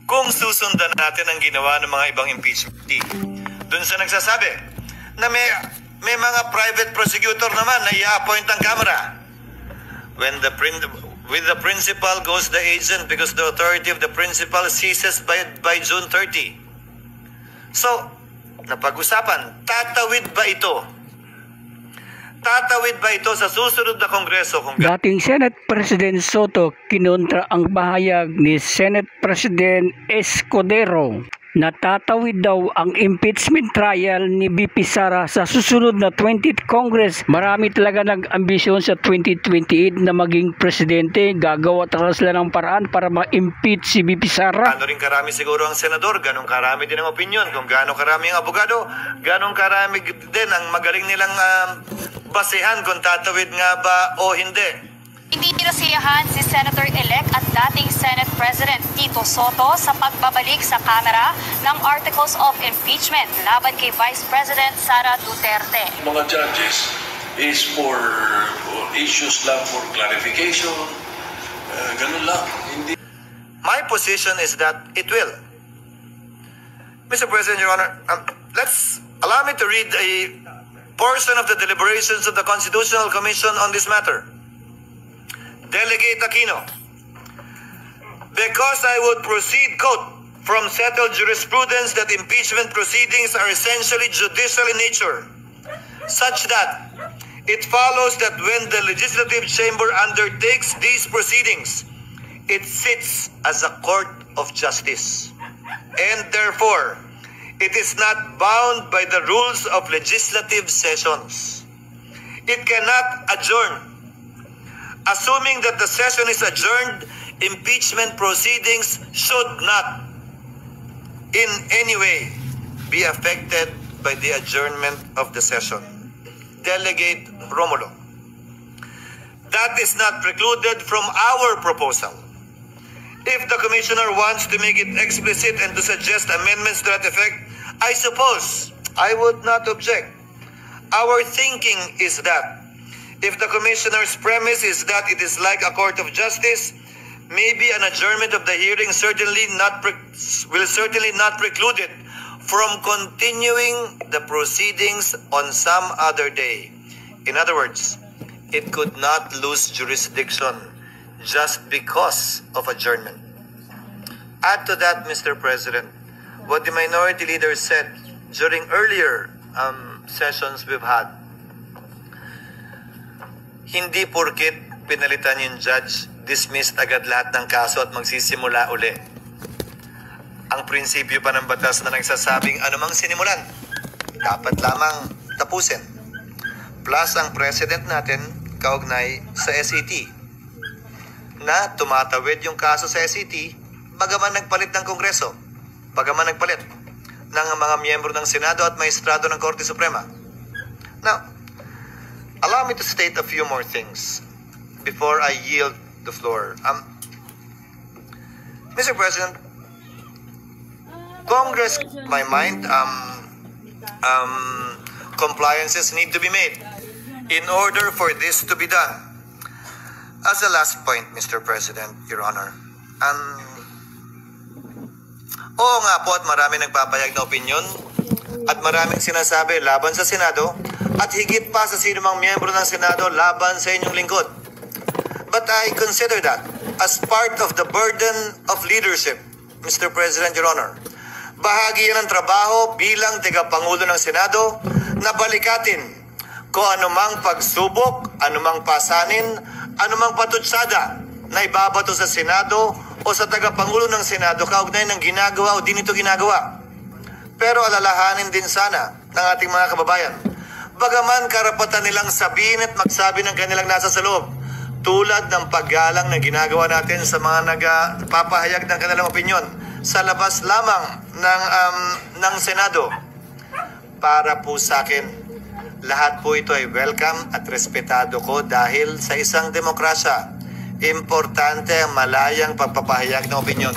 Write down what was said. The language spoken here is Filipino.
kung susundan natin ang ginawa ng mga ibang impeachment. Doon sa nagsasabi na may mga private prosecutor naman na i-appoint ang Kamara. With the principal goes the agent because the authority of the principal ceases by June 30. So, napag-usapan, tatawid ba ito? Tatawid ba ito sa susunod na Kongreso? Dating Senate President Soto kinontra ang bahayag ni Senate President Escudero na tatawid daw ang impeachment trial ni VP Sara sa susunod na 20th Congress. Marami talaga nag-ambisyon sa 2028 na maging presidente. Gagawa talaga sila ng paraan para ma-impeach si VP Sara. Ano rin karami siguro ang senador, ganong karami din ang opinion. Kung gano'ng karami ang abogado, ganong karami din ang magaling nilang basehan kung tatawid nga ba o hindi. Hindi nasiyahan si Senator-elect at dating Senate President Tito Soto sa pagbabalik sa Kamara ng Articles of Impeachment laban kay Vice President Sara Duterte. Mga judges is for issues lang for clarification. Ganun lang. Hindi. My position is that it will. Mr. President, Your Honor, allow me to read a portion of the deliberations of the Constitutional Commission on this matter. Delegate Aquino, because I would proceed, quote, from settled jurisprudence that impeachment proceedings are essentially judicial in nature, such that it follows that when the legislative chamber undertakes these proceedings, it sits as a court of justice, and therefore, it is not bound by the rules of legislative sessions. It cannot adjourn. Assuming that the session is adjourned, impeachment proceedings should not in any way be affected by the adjournment of the session. Delegate Romulo. That is not precluded from our proposal. If the Commissioner wants to make it explicit and to suggest amendments to that effect, I suppose I would not object. Our thinking is that if the Commissioner's premise is that it is like a court of justice, maybe an adjournment of the hearing will certainly not preclude it from continuing the proceedings on some other day. In other words, it could not lose jurisdiction just because of adjournment. Add to that, Mr. President, what the Minority Leader said during earlier sessions we've had. Hindi porkit pinalitan yung judge, dismissed agad lahat ng kaso at magsisimula uli. Ang prinsipyo pa ng batas na nagsasabing anumang sinimulan, dapat lamang tapusin. Plus ang president natin kaugnay sa SET na tumatawid yung kaso sa SET bagaman nagpalit ng Kongreso, bagaman nagpalit ng mga miyembro ng Senado at maestrado ng Korte Suprema. Now, allow me to state a few more things before I yield the floor. Mr. President, Congress, in my mind, compliances need to be made in order for this to be done. As a last point, Mr. President, Your Honor, oo nga po at marami nagpapayag na opinion at maraming sinasabi laban sa Senado at higit pa sa sinumang miyembro ng Senado laban sa inyong lingkod. But I consider that as part of the burden of leadership, Mr. President, Your Honor. Bahagi yan ng trabaho bilang tagapangulo ng Senado na balikatin kung anumang pagsubok, anumang pasanin, anumang patutsada na ibabato sa Senado o sa tagapangulo ng Senado kaugnay ng ginagawa o di nito ginagawa. Pero alalahanin din sana ng ating mga kababayan, bagaman karapatan nilang sabihin at magsabi ng kanilang nasa sa loob, tulad ng paggalang na ginagawa natin sa mga nagpapahayag ng kanilang opinyon sa labas lamang ng Senado. Para po sa akin, lahat po ito ay welcome at respetado ko dahil sa isang demokrasya, importante ang malayang pagpapahayag ng opinyon.